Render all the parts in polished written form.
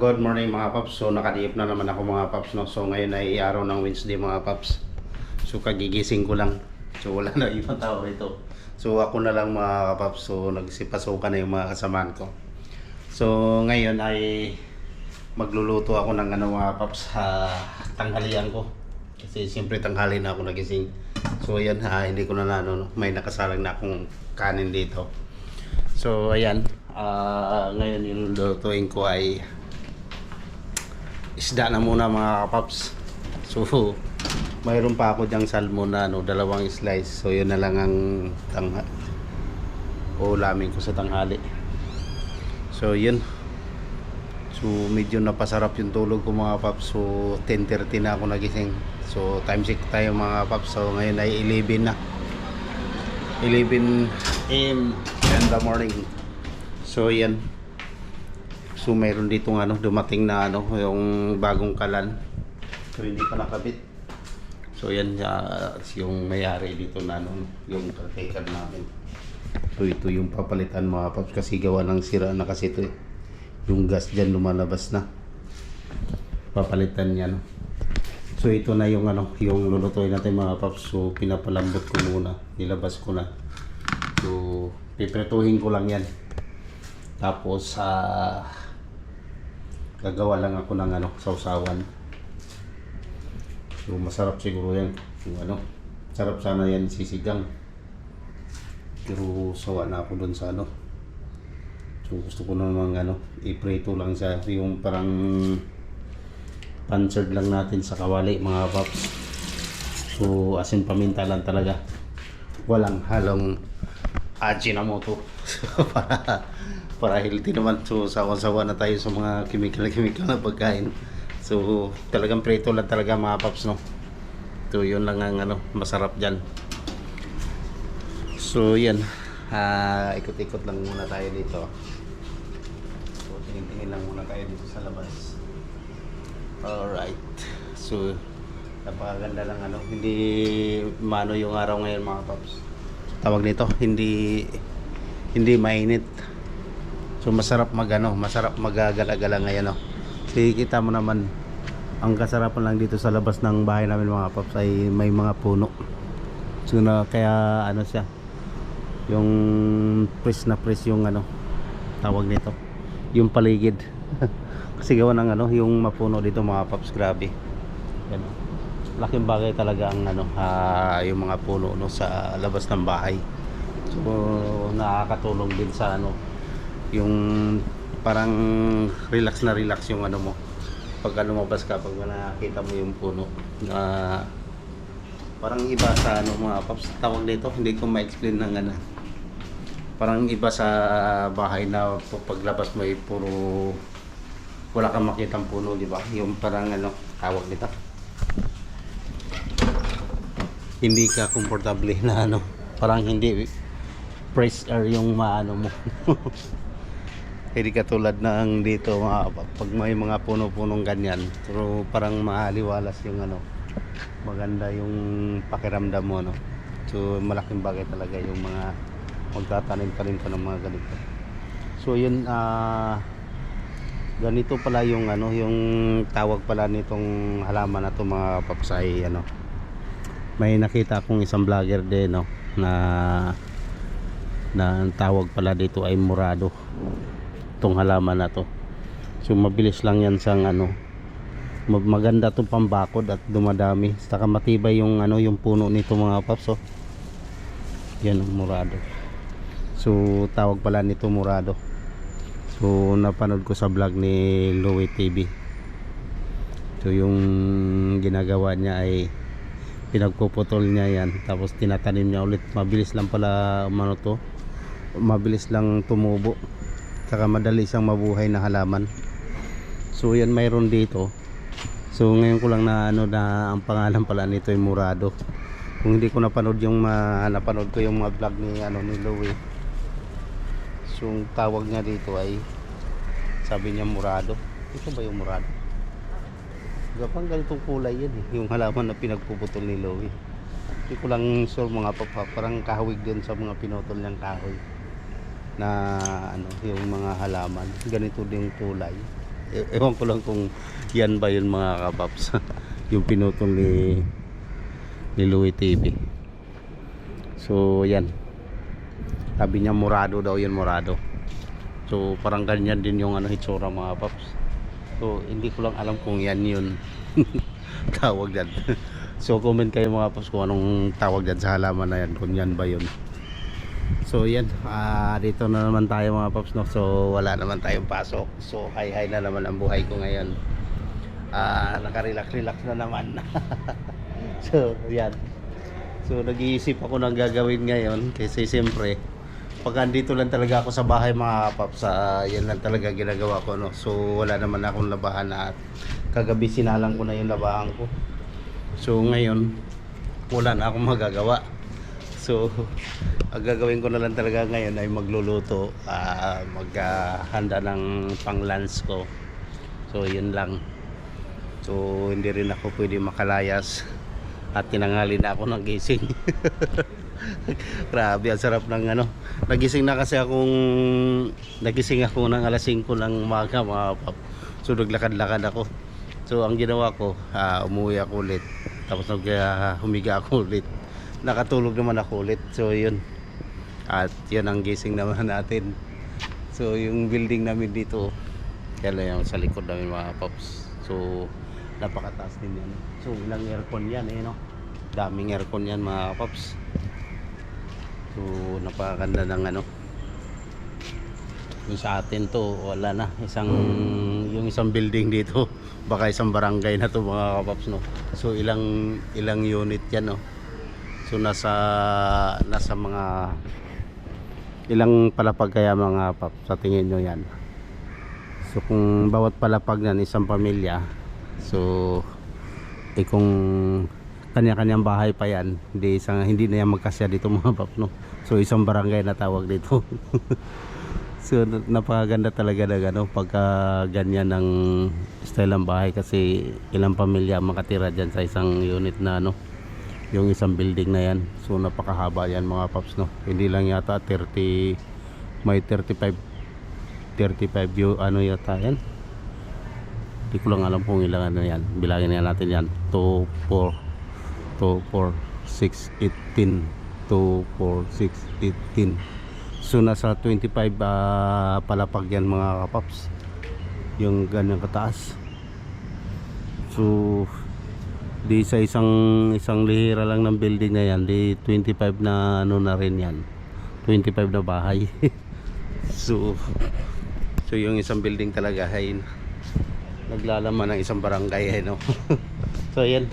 Good morning mga paps. So nakadiip na naman ako mga paps, no. So ngayon ay araw ng Wednesday mga paps. So kagigising ko lang. So wala na ibang tao rito. So ako na lang mga paps. So nagsipasukan na yung mga kasamaan ko. So ngayon ay magluluto ako ng mga paps, tanghalian ko. Kasi siyempre tanghali na ako nagising. So ayan, hindi ko na may nakasalang na akong kanin dito. So ayan, ngayon yung lulutuin ko ay isda na muna mga kapaps. So mayroon pa ako dyang salmon na dalawang slice. So yun na lang ang ulamin ko sa tanghali. So yun. So medyo napasarap yung tulog ko mga paps. So 10:30 na ako nagising. So time check tayo mga paps. So ngayon ay 11 na, 11 AM in the morning. So yan. So mayroon dito dumating na yung bagong kalan. So hindi pa nakabit. So yan yung may-ari dito na yung caretaker namin. So ito yung papalitan mga paps kasi gawa ng sira na kasi ito yung gas dyan lumalabas na. Papalitan niya So ito na yung yung lulutuin natin mga paps. So pinapalambot ko muna, nilabas ko na. So pipretuhin ko lang yan. Tapos gagawa lang ako ng sausawan. So masarap siguro yan. Yung sarap sana yan sisigang. Pero sawa na ako dun sa So gusto ko namang iprito lang siya. Yung parang pancerd lang natin sa kawali mga paps. So asin paminta lang talaga. Walang halong Ajinomoto. para healthy naman. So sawa na tayo sa mga chemical na pagkain. So talagang prito lang talaga mga paps, no. So yun lang ang masarap dyan. So yan, ikot-ikot lang muna tayo dito. So tingin-tingin lang muna tayo dito sa labas. Alright. So napakaganda lang hindi mano yung araw ngayon mga paps. Tawag nito, hindi mainit. So masarap masarap magagala-gala ngayon. Kita mo naman ang kasarapan lang dito sa labas ng bahay namin mga paps ay may mga puno. So kaya siya yung press yung tawag nito, yung paligid. Kasi gawa ng yung mapuno dito mga paps, grabe. Yan. Laking bagay talaga ang yung mga puno sa labas ng bahay. So nakakatulong din sa yung parang relax yung mo pag lumabas ka, pag nakita mo yung puno parang iba sa mga paps, tawag dito, hindi ko ma-explain ng parang iba sa bahay na paglabas mo ay puro wala kang makitang puno, di ba? Yung parang tawag nito, hindi ka komportable na parang hindi fresh air yung maano mo. Hindi katulad ng dito pag may mga puno-punong ganyan. Pero parang maaliwalas yung maganda yung pakiramdam mo, So malaking bagay talaga yung mga magtatanim pa rin ng mga ganito. So yun, ganito pala yung yung tawag pala nitong halaman na to mga paps ay may nakita akong isang vlogger din na ang tawag pala dito ay murado, itong halaman na to. So mabilis lang yan sang maganda to pambakod at dumadami, saka matibay yung yung puno nito mga paps. Yan murado. So tawag pala nito murado. So napanood ko sa vlog ni Louie TV. So yung ginagawa niya ay pinagpuputol niya yan, tapos tinatanim niya ulit. Mabilis lang pala mabilis lang tumubo, saka madali siyang mabuhay na halaman. So yan mayroon dito. So ngayon ko lang na na ang pangalan pala nito ay murado. Kung hindi ko napanood napanood ko yung mga vlog ni Louie. So ang tawag niya dito ay sabi niya murado. Ito ba yung murado? Gapang ganitong kulay yan yung halaman na pinagpuputol ni Louie. Hindi ko lang sure mga papa, parang kahawig din sa mga pinutol niyang kahoy na yung mga halaman ganito din kulay. Ewan ko lang kung yan ba yun mga kapaps. Yung pinutol ni Louie TV. So yan, sabi niya morado daw yun, morado. So parang ganyan din yung hitsura mga paps. So hindi ko lang alam kung yan yun tawag dyan. So comment kayo mga paps kung anong tawag dyan sa halaman na yan, kung yan ba yun. So yan, dito na naman tayo mga paps, no? So wala naman tayong pasok. So hi na naman ang buhay ko ngayon. Nakarelax na naman. So yan. So nag-iisip ako ng gagawin ngayon kasi siyempre pag andito lang talaga ako sa bahay mga paps, yan lang talaga ginagawa ko, no? So wala naman akong labahan at kagabi sinalang ko na yung labahan ko. So ngayon wala na akong magagawa. So ang gagawin ko na lang talaga ngayon ay magluluto, maghahanda ng pang lunch ko. So yun lang. So hindi rin ako pwede makalayas at tinanghali na ako ng gising. Grabe, ang sarap ng nagising ako ng alas 5 ng umaga mga pap. So naglakad-lakad ako. So ang ginawa ko, umuwi ako ulit. Tapos humiga ako ulit. Nakatulog naman ako ulit. So yun. At yun ang gising naman natin. So yung building namin dito, yan lang yung sa likod namin mga paps. So napakataas din yan. So ilang aircon yan no? Daming aircon yan mga paps. So napakaganda ng yung sa atin to wala na, yung isang building dito baka isang barangay na to mga kapaps, no? So ilang unit yan, no? So nasa mga ilang palapag kaya mga paps sa tingin nyo yan? So kung bawat palapag nan isang pamilya, so kung kanya-kanyang bahay pa yan, hindi na yan magkasya dito mga paps, no? So isang barangay na tawag dito. So napakaganda talaga ng pagka ganyan ng style ng bahay kasi ilang pamilya makatira dyan sa isang unit na yung isang building na yan. So napakahaba yan mga paps, no? Hindi lang yata 30, may 35 view yata yan. Hindi ko lang alam kung ilang yan. Bilangin nga natin yan. 2, 4, 6, 18, 2, 4, 6, 18. So nasa 25 palapag yan mga kapaps, yung ganyan kataas. So di sa isang lihira lang ng building na yan, di 25 na na rin yan, 25 na bahay. so yung isang building talaga ay naglalaman ng isang barangay, no? So yan,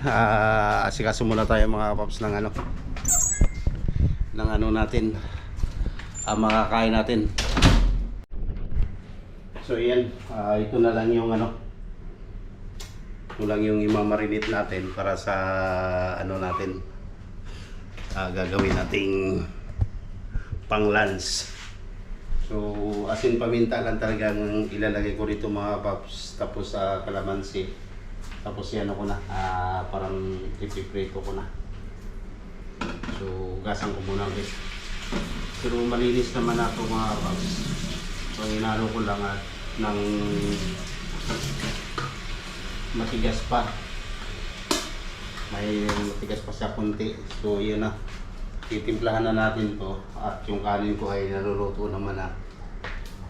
asikaso muna tayo mga kapaps ng natin, makakain natin. So yan, ito na lang yung ito lang yung imamarinate natin para sa natin, gagawin nating pang lunch. So asin paminta lang talagang ilalagay ko rito mga paps, tapos kalamansi, tapos yan ko na, parang ipiprito ko na. So gasan ko muna ulit. Pero malinis naman ako mga paps. So inalo ko lang ng matigas pa. May matigas pa siya kunti. So yun na. Titimplahan na natin to. At yung kanin ko ay naluluto naman na.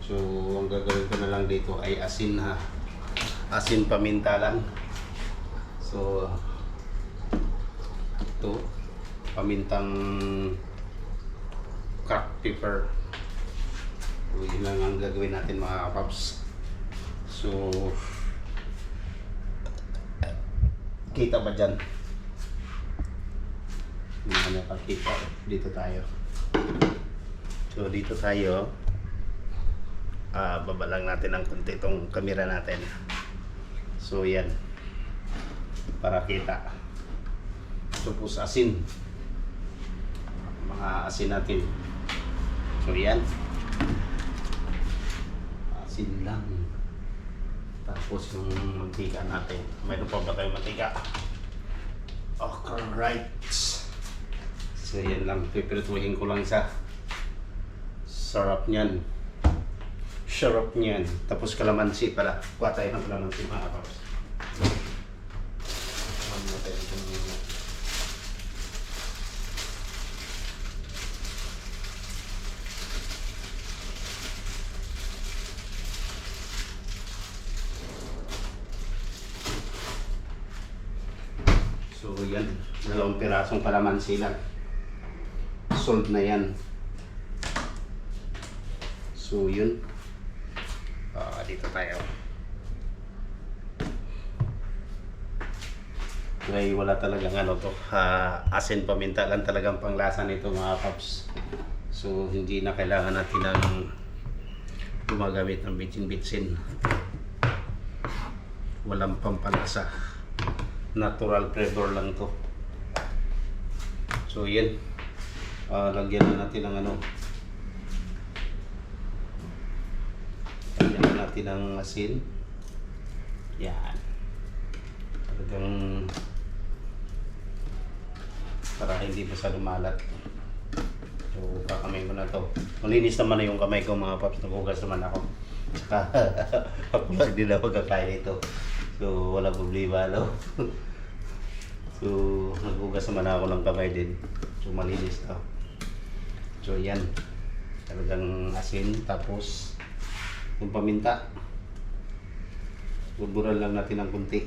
So ang gagawin ko na lang dito ay asin asin paminta lang. So ito pamintang cracked pepper. So yun lang ang gagawin natin mga paps. So kita ba dyan? Hindi na nakakita. Dito tayo. So dito tayo, baba lang natin ng konti itong camera natin. So yan, para kita. Tapos asin, mga asin natin. So yan, asin lang. Tapos yung mantika natin, mayroon pa ba tayong mantika? Alright. So yan lang, pipirituhin ko lang isa. Sarap nyan. Sarap niyan. Tapos kalamansi pala. Kuha tayo ng kalamansi mga paps. So yan, 2 pirasong kalamansi lang. Sold na yan. So yun. Dito tayo. Ngay wala talagang ano to. Asin paminta lang talagang panglasa nito mga paps. So hindi na kailangan natin ng gumagamit ng bitsin-bitsin. Walang pampalasa. Natural flavor lang to. So yan. Lagyan na natin ng ano. Lagyan na natin ng asin. Yan. Talagang para hindi masyado malat. So kakamay ko na to. Malinis naman na yung kamay ko mga paps. Nagugas naman ako. Saka ako lang din na pagkakain ito. So wala problema no. So nagugas naman ako ng kamay din. So malinis to. So yan. Talagang asin tapos yung paminta. Buburan lang natin ng kunti.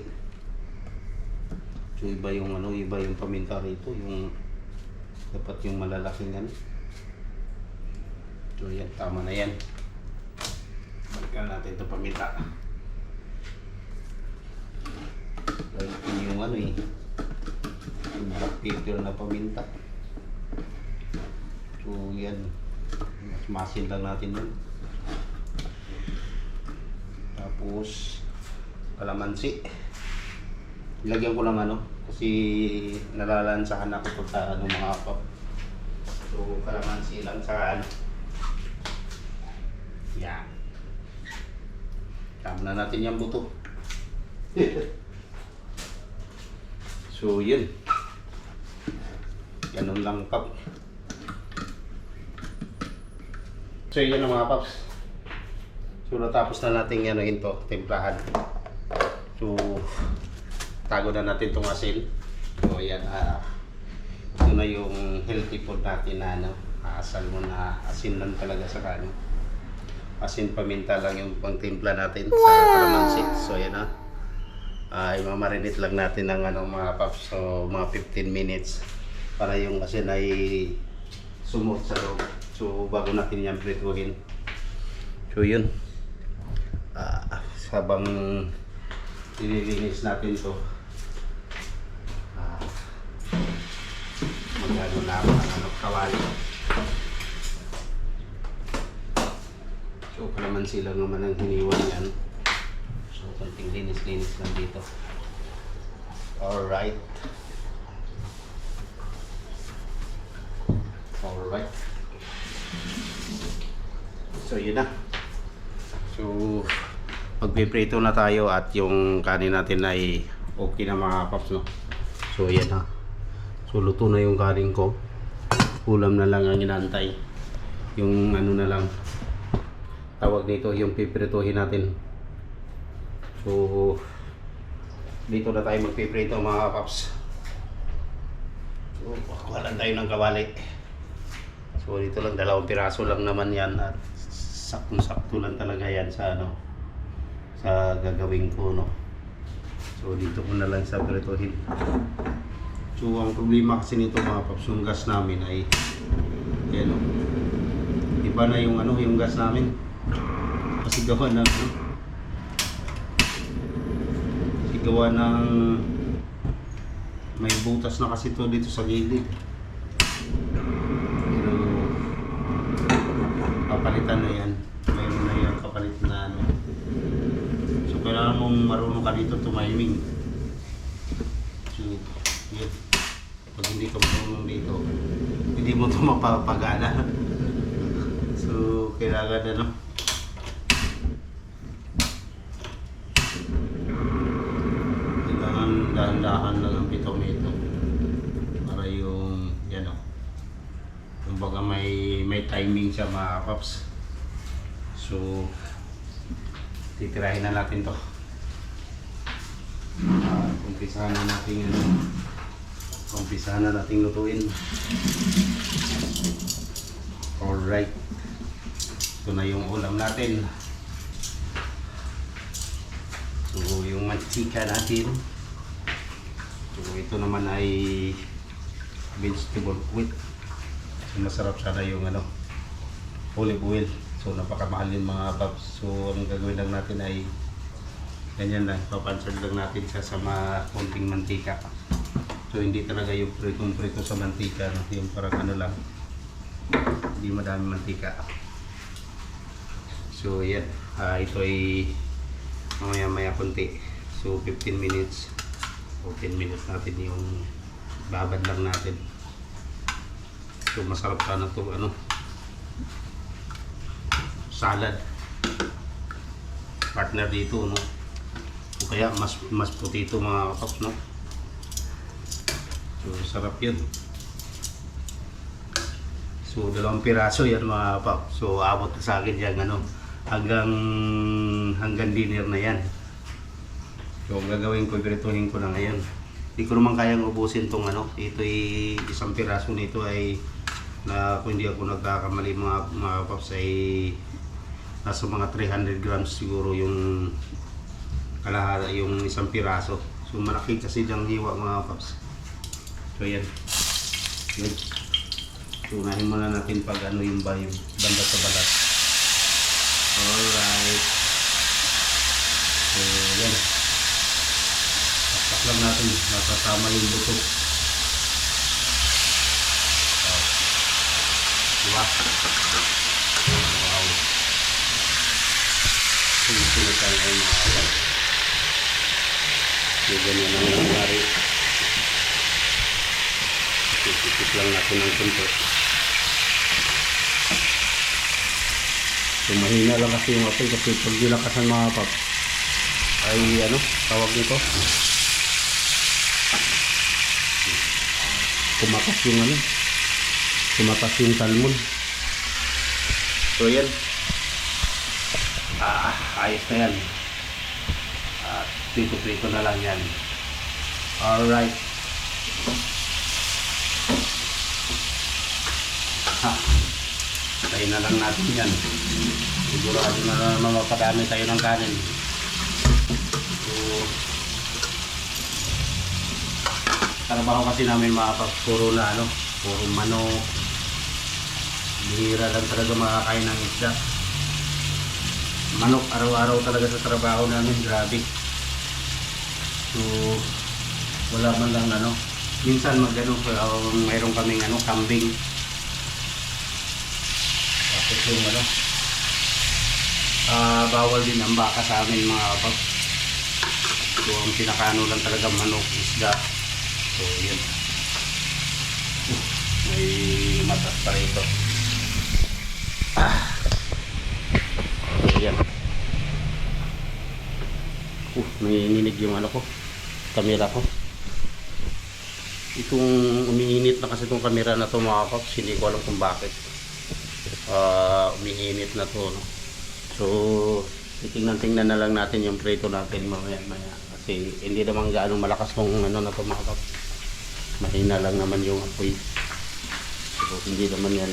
So iba yung ano, iba yung paminta rito, yung dapat yung malalaking ano. So yan, tama na yan. Balikan natin ito paminta. Balikin yung ano eh, yung black pepper na paminta. So yan, masin lang natin yun. Tapos kalamansi. Ilagyan ko lang ano kasi nalalansahan ako sa ano mga pop. So kalamansi lang sa ano. Yan. Tama na natin yung buto. So yun. Ganun lang pop. So yun ang mga pops. So natapos na natin ano ito, timplahan. So tago na natin itong asin. So yan, ito na yung healthy food natin na ano, asal mo na asin lang talaga sa kanya. Asin paminta lang yung pangtimpla natin sa kalamansi. So yan na. Imamarinate lang natin ng ano mga paps. So mga 15 minutes para yung asin ay sumot sa loob. So bago natin yan prituhin. So yun. Habang nililinis natin to, magano na ako ng ano, kawali. So kalamansi lang naman ang hiniwan yan. So konting linis-linis lang dito. Alright. Alright. So yun na. So magpiprito na tayo at yung kanin natin ay okay na mga paps no. So yan ha. So luto na yung kanin ko. Ulam na lang ang inantay. Yung ano na lang tawag dito yung piprituhin natin. So dito na tayo magpiprito mga paps. So kuha lang tayo ng kawali. So dito lang 2 piraso lang naman yan at saktong-sakto lang talaga yan sa ano sa gagawin ko no. So dito ko na lang sa prituhin. So ang problema kasi nito mga paps, yung gas namin ay yan o. Iba na yung ano, yung gas namin. Kasi gawa ng may butas na kasi to dito sa gilid. So papalitan na yan. Mayroon na yan kapalit na ano. Kailangan mong marunong ka dito tumiming. So, yun. Pag hindi ka marunong dito, hindi mo ito mapapagana. So, kailangan ano. Kailangan dahan-dahan lang ang bitaw nito. Para yung, yan o. Kumbaga may timing siya mga paps. So, titirahin na natin to. Umpisahan na natin umpisahan na natin lutuin. Alright, ito na yung ulam natin. So yung mantika natin, so ito naman ay vegetable wheat. So masarap sana yung olive oil. So napakamahal yung mga paps. So ang gagawin lang natin ay ganyan lang, papansad lang natin siya sa konting mantika. So hindi talaga yung prito sa mantika, no? Yung parang lang, hindi madami mantika. So yan, ito ay maya konti. So 15 minutes o 10 minutes natin yung babad lang natin. So masarap sana ito salad partner dito, no? O kaya mas potato mga kapaps, no? So sarap yun. So 2 piraso yan mga kapaps. So abot na sa akin yan hanggang dinner na yan. So gagawin ko, pirituhin ko na ngayon. Hindi ko naman kayang ubusin tong ito ay 1 piraso nito ay kung hindi ako nagkakamali mga paps ay nasa mga 300 grams siguro yung kalahati, yung 1 piraso. So malaki kasi diyang hiwa mga paps. So yan. Good. So unahin muna natin pag yung banda sa balat. Alright. So yan. Taktak lang natin, masasama yung buto. Diba? Wow. Sunod tayo mga kapal. So ganyan ang nangyari. Titip lang natin ng konti. So mahina lang kasi yung apoy kasi pag dilakasan mga kapal ay tawag nito, kumatas yung salmon. So yan, ayos na yan. Prito na lang yan. Alright. Tayo na lang natin yan. Sigurado na naman mapadami tayo ng kanin. So trabaho kasi namin mga paps, puro manok. Bihira lang talaga makakain ng isda. Manok araw-araw talaga sa trabaho namin, grabe. So wala man lang minsan mayroon kaming kambing. Tapos yung bawal din ang baka sa amin mga paps. So ang pinakaano lang talaga manok, isda. So yun, may matas pa rito. Ayan. Nanginginig yung camera ko. Itong umiinit na kasi itong camera na to mga kapaps, hindi ko alam kung bakit umiinit na to, no? So tingnan na lang natin yung prito natin mamaya kasi hindi naman gaano malakas tong na to mga kapaps. Mahina lang naman yung apoy. So hindi naman yan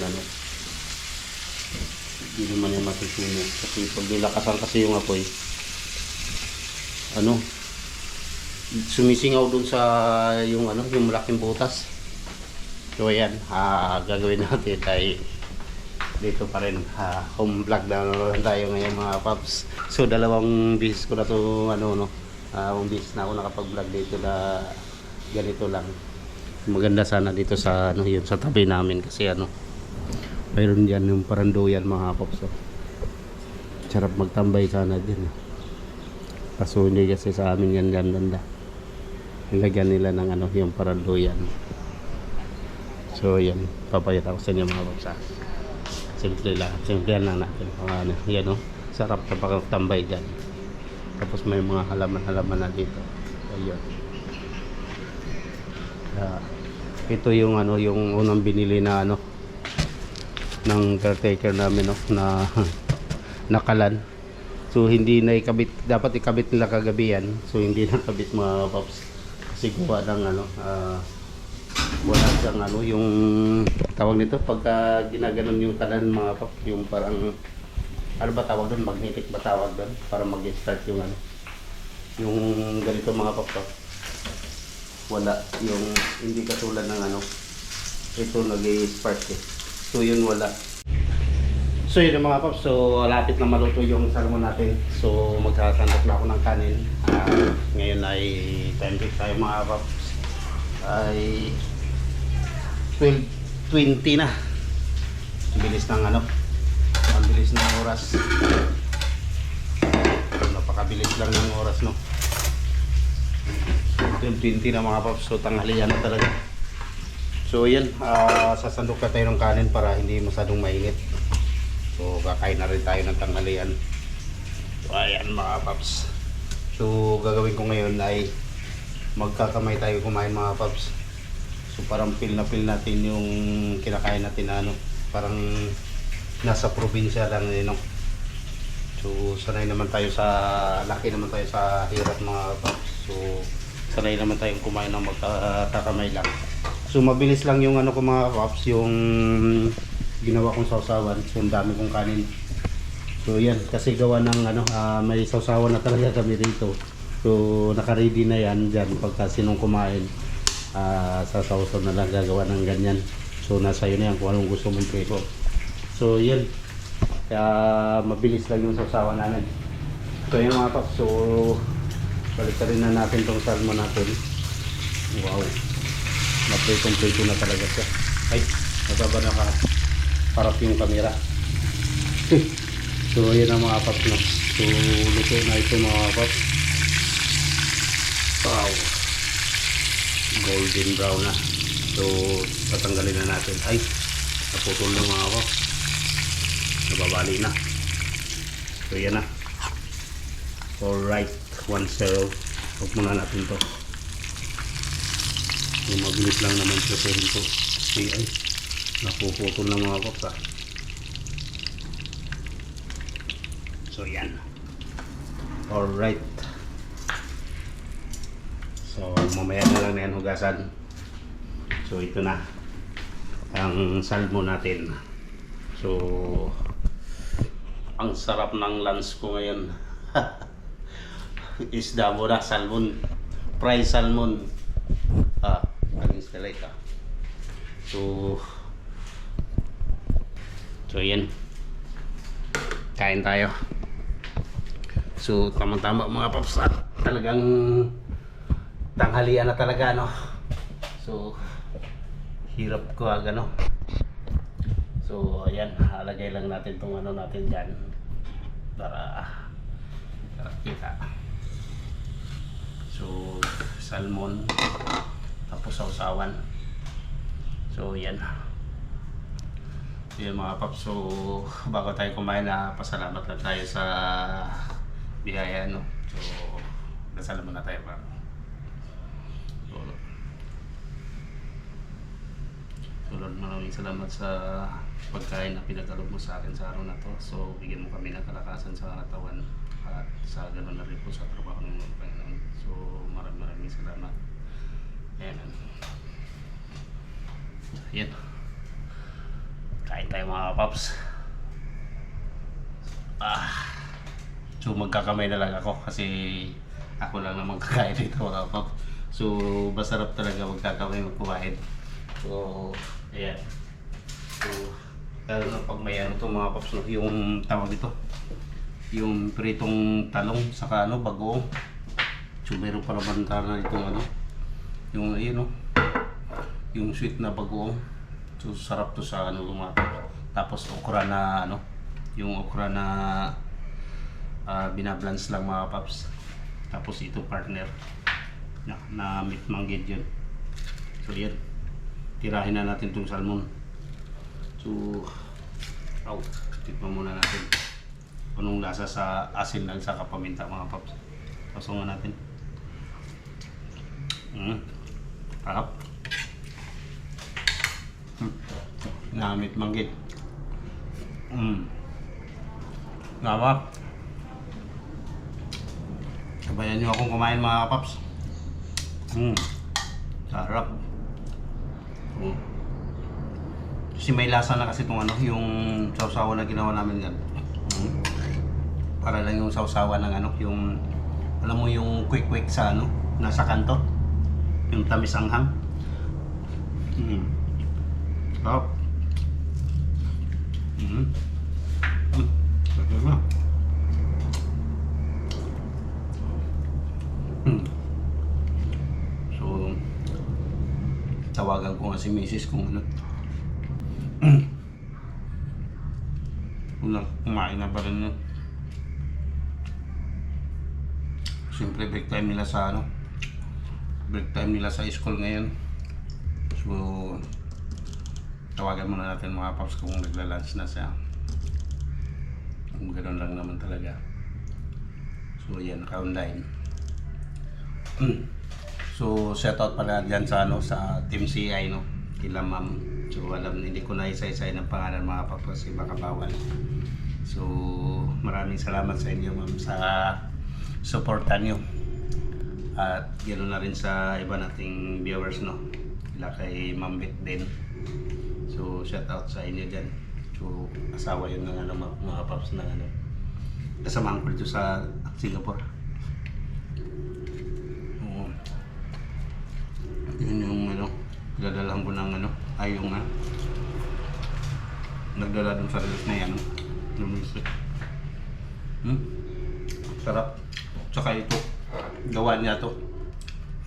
hindi naman yan masusunog kasi pag nilakasan kasi yung apoy sumisingaw dun sa yung malaking butas. So ayan, gagawin natin ay dito pa rin, home vlog na naman tayo ngayon mga paps. So 2 beses ko na to beses na ako nakapag vlog dito na ganito lang. Maganda sana dito sa yun sa tabi namin kasi mayroon diyan yung parandoyan mga paps. Sarap magtambay sana din. Kaso hindi kasi sa amin yan ganda. Nilagyan nila ng yung parandoyan. So yan, papayat ako sa inyo mga paps. Simple lang natin. Yan sarap na pagtambay dyan. Tapos may mga halaman na dito. Ayun. Ito yung yung unang binili na ng caretaker namin na nakalan. So hindi na ikabit, dapat ikabit nila kagabi yan. So hindi nakabit mga paps. Kasi gawa ng ano, wala siyang ano, yung tawag nito pagka ginaganon yung kanan mga paps, yung parang ano ba tawag doon, magnetic ba tawag doon para mag-start yung ano, yung ganito mga paps. Wala yung, hindi katulad ng ano, ito nag-spark eh. So yun wala. So yun mga paps, so lapit na maluto yung salmon natin. So magsasandok na ako ng kanin. Ngayon ay time check tayo mga paps. Ay 12:20 na. Bilis ng ano, ang bilis ng oras. Napakabilis lang ng oras no. 12:20 na mga paps, so tanghalian na talaga. So yan, sasandok na tayo ng kanin para hindi masyadong mainit. So kakain na rin tayo ng tanghalian. So ayan mga paps. So gagawin ko ngayon ay magkakamay tayo kumain mga paps. So parang feel natin yung kinakain natin na ano, parang nasa probinsya lang eh, no? So sanay naman tayo sa, laki naman tayo sa hirap mga paps. So sanay naman tayong kumain ng magkakamay lang. So mabilis lang yung ano ko mga paps, yung ginawa kong sausawan. So ang dami kong kanin. So yan, kasi gawa ng ano, may sausawan na talaga kami rito. So naka-ready na yan dyan pagka sinong kumain. Sasawsaw na lang gagawa ng ganyan. So nasa iyo na yan kung anong gusto mong prito. So yan, kaya mabilis lang yung sausawan namin. So yan mga paps, so balik rin na natin tong salmon natin. Wow, na-prito na talaga siya. Ay, nababa na harap yung camera. So yun ang mga paps no. So luto na ito mga paps. Wow, golden brown na. So tatanggalin na natin. Ay, naputol na mga paps, nababali na. So yan na. Alright, 1-0. Huwag muna natin to. So mabilis lang naman siya sa hinto. Okay, ay napuputol ng mga paps. So yan. Alright. So mamaya na lang na yan hugasan. So ito na ang salmon natin. So ang sarap ng lunch ko ngayon. Isda mo na, salmon. Fried salmon. Against the light. So yan. Kain tayo. So tamang-tama mga paps, talagang tanghalian na talaga no. So hirap ko no. So ayan, halagay lang natin tong ano natin dyan para kita. So salmon tapos sausawan. So yan. Yan mga paps, so bago tayo kumain na pasalamat lang tayo sa biyaya no. So dasal muna tayo pa. So Lord, maraming salamat sa pagkain na pinagkaloob mo sa akin sa araw na to. So bigyan mo kami ng kalakasan sa katawan at sa ganoon na rin po sa trabaho ng mga Panginoon. So maraming salamat. Ayan. Yan. Kain tayo mga paps. So magkakamay na lang ako kasi ako lang naman kakain dito mga paps. So masarap talaga magkakamay magkumain. So ayan. So lalo na pag may ano to mga paps no, yung tawag dito, yung pritong talong saka ano bagoong. So meron pa naman na itong ano, yung ayun no, yung sweet na bagoong. So sarap to sa ano lumato. Tapos okra na ano, yung okra na binabalance lang mga paps. Tapos ito partner na meat manggid yun. So yan, tirahin na natin itong salmon. So tikman muna natin anong lasa sa asin lang sa kapaminta mga paps. Pasungan natin. Harap. Namit manggit. Ngawak. Sabayan nyo akong kumain mga kapaps. Sarap. Kasi may lasa na kasi itong ano, yung sausawa na ginawa namin yan. Para lang yung sausawa ng ano, yung alam mo yung quick sa ano, nasa kanto. Yung tamis anghang. Sarap. Sarap na. So, tawagan ko nga si Mrs. kung ano. Kumain na pa rin yun. Siyempre break time nila sa ano, break time nila sa school ngayon. So, tawagan muna natin mga paps kung nagla-lunch na siya. Kung ganoon lang naman talaga. So, yan, naka-online. So, shout out pala dyan sa ano, sa Team CI, no? Kila ma'am. So, alam, hindi ko na isa-isay ng pangalan mga paps kasi baka bawal. So, maraming salamat sa inyo ma'am sa supportan nyo. At ganoon na rin sa iba nating viewers, no? Kila kay Ma'am Bit din. So, shout out sa inyo dyan. So, asawa yun ng ano, mga paps na ano. Kasamahan ko dito sa Singapore. Yun yung ano, dadalhan ko ng ano, ay yung nagdala dun sa release na yan. Sarap. Tsaka ito, gawa niya to.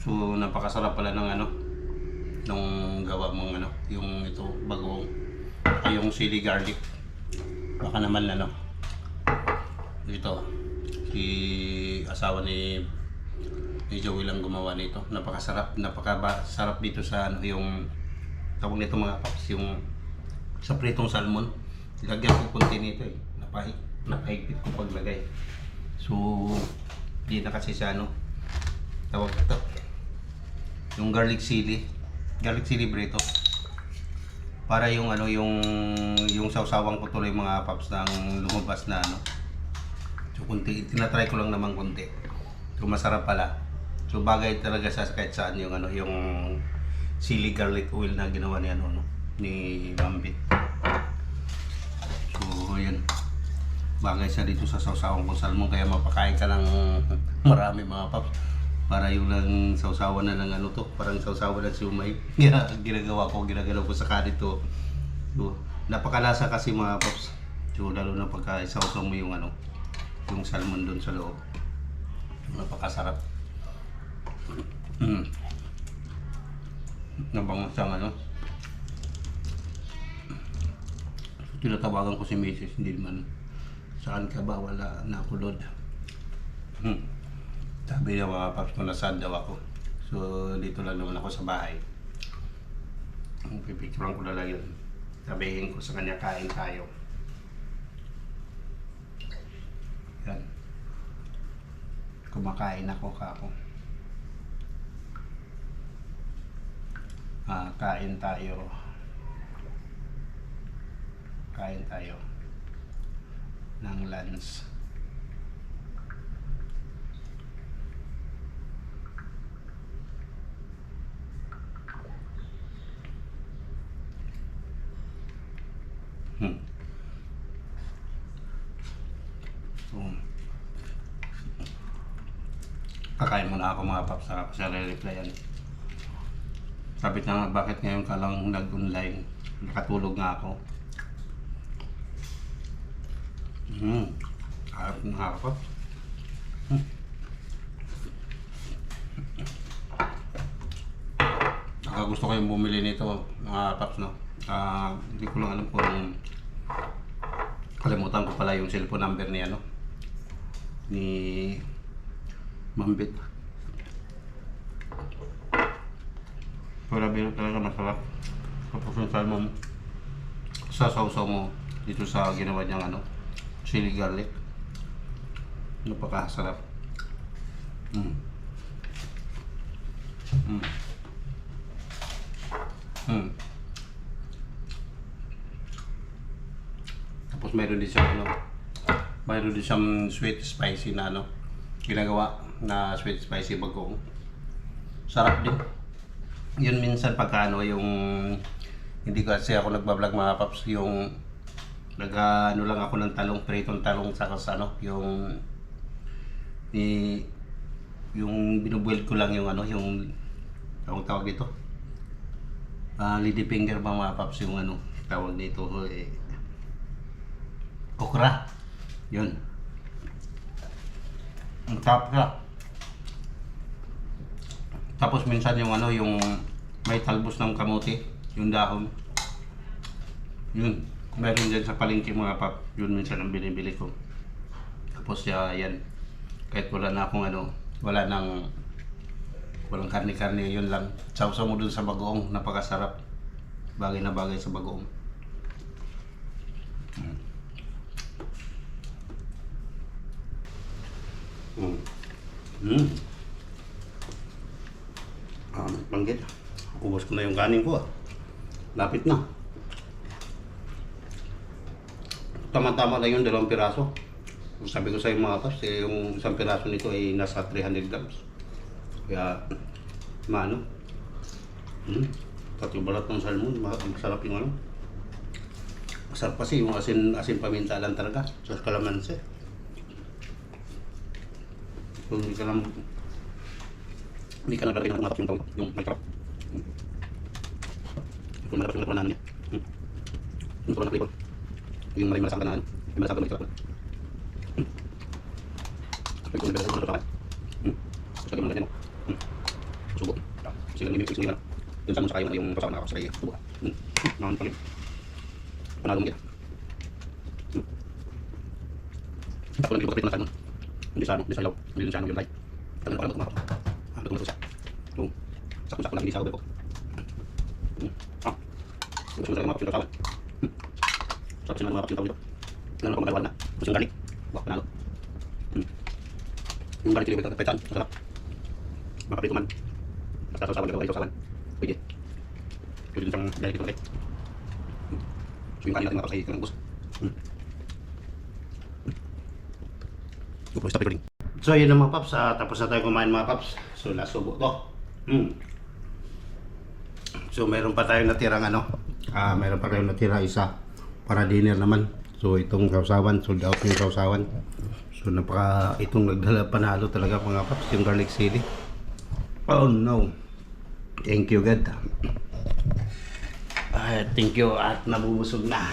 So, napakasarap pala ng ano, nung gawa mong ano, yung ito, bagoong, ay yung chili garlic. Baka naman ano, dito, si asawa ni Joey lang gumawa nito. Napakasarap, napakasarap dito sa ano, yung tawag nito mga paps, yung sa pritong salmon. Lagyan ko konti nito eh, napahigpit ko paglagay. So, di na kasi sa ano, tawag ito, yung garlic chili burrito. Para yung ano, yung sawsawang ko tuloy mga paps ng lumabas na ano. So, kunti, tinatry ko lang naman kunti. So, masarap pala. So, bagay talaga sa kahit saan yung ano, yung chili garlic oil na ginawa ni ano, no, ni Bambit. So, yan. Bagay siya dito sa sawsawang kong salmon, kaya mapakain ka ng marami mga paps. Para yung lang sawsawan na lang ano to, parang sawsawan ng siumay. Ginagawa ko sa kanin to. So, napakalasa kasi mga paps. So, lalo na pagka isawsaw mo yung ano, yung salmon doon sa loob. Napakasarap. Nabango siyang ano. Tinatawagan ko si Mrs. Hindi naman, saan ka ba? Wala na ako load. Sabi niya mga paps ko, nasaan daw ako. So, dito lang naman ako sa bahay. Pipicturean ko na lang yun. Sabihin ko sa kanya, kain tayo. Yan. Kumakain ako kako. Kain tayo. Kain tayo ng lunch. Kakain muna ako mga paps, saka ko siya re-replyan. Sabi na nga, bakit ngayon ka lang nag-online? Nakatulog nga ako. Harap na ako. Saka gusto ko yung bumili nito mga paps, no? Hindi ko lang alam kung kalimutan ko pala yung cellphone number ni ano, ni Mambit. Grabe na talaga, masarap. Tapos yung salmon, sasawsaw mo dito sa ginawa niyang ano, chili garlic. Napakasarap. Tapos mayroon din siyang ano, mayroon din siyang sweet spicy na ano, ginagawa na sweet spicy bagoong. Sarap din. Yun minsan pagka ano, yung hindi kasi ako nagbablog mga paps, yung ano lang ako ng talong, pritong talong sa ano, yung binubuild ko lang yung ano, yung ang tawag dito. Lady finger ba mga paps yung ano, tawag dito okra. Yun. Ang sarap siya. Tapos minsan yung ano, yung may talbos ng kamote, yung dahon. Yun, meron dyan sa palengke mga pap. Yun minsan ang binibili ko. Tapos yan, kahit wala na akong ano, walang karne-karne, yun lang. Sausaw mo dun sa bagoong, napakasarap. Bagay na bagay sa bagoong. Banggit. Ubos ko na yung kanin ko. Lapit na. Tama-tama lang yung 2 piraso. Sabi ko sa mga paps, yung 1 piraso nito ay nasa 300 grams. Kaya, maano. Pati balat ng salmon, masarap yung ano. Masarap kasi yung asin paminta lang talaga sa kalamansi. Kung hindi ka naglagay ng matap yung may crab. Kung matap yung nakuha niya. Yung sobrang flavor. Yung maraming malasang kanaan. Yung malasang may crab. Kung nabela sa mga kapan. Gusto lagi mo natin mo. Subo. Kasi lang nimik yung yung sa kayo yung kasama na ako sa kayo. Subo. Naman pagin. Panalong kita. Ako lang ipagkapit na salmon. Hindi sa ilaw. Hindi sa yung light. Tagal pa lang ito mga kapatid. Ito siya. Sakto-sakto lang hindi sa ko. Gusto mo talaga mga kapatid kawan. Sarap siya ng mga kapatid kawan dito. Ano pa magagawa na? Gusto yung garlic. Wak, panalo. Yung garlic yung petan. Masarap. Mga kapatid kuman. Basta sa sawan, gagawa ito sawan. Pwede. Pwede din siyang garlic ito ulit. So yung kanin natin mga kapatid ng bus. Stop recording. So yun na mga paps, tapos na tayo kumain mga paps. So nasubo to. So meron pa tayong natirang ano, meron pa tayong natira isa para dinner naman. So itong sausawan, sold out yung sausawan. So itong nagdala panalo talaga mga paps, yung garlic chili. Oh no. Thank you God. Thank you at nabubusog na.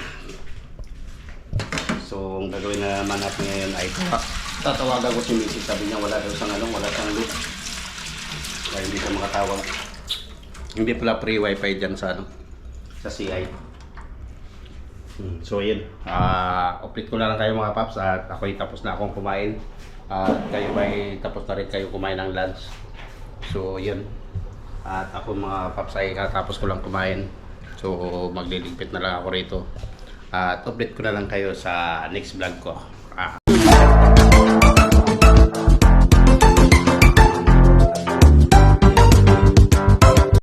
So ang gagawin na naman natin ngayon ay tatawagan ko si Mrs. Sabi niya wala daw sang ano, wala sang loop. Kaya hindi siya makatawag. Hindi pala free wifi dyan sa ano, sa CI. So yun, update ko na lang kayo mga paps at ako'y tapos na akong kumain. At kayo ba'y tapos na rin kayo kumain ng lunch. So yun, at ako mga paps ay katapos ko lang kumain. So magliligpit na lang ako rito. At update ko na lang kayo sa next vlog ko.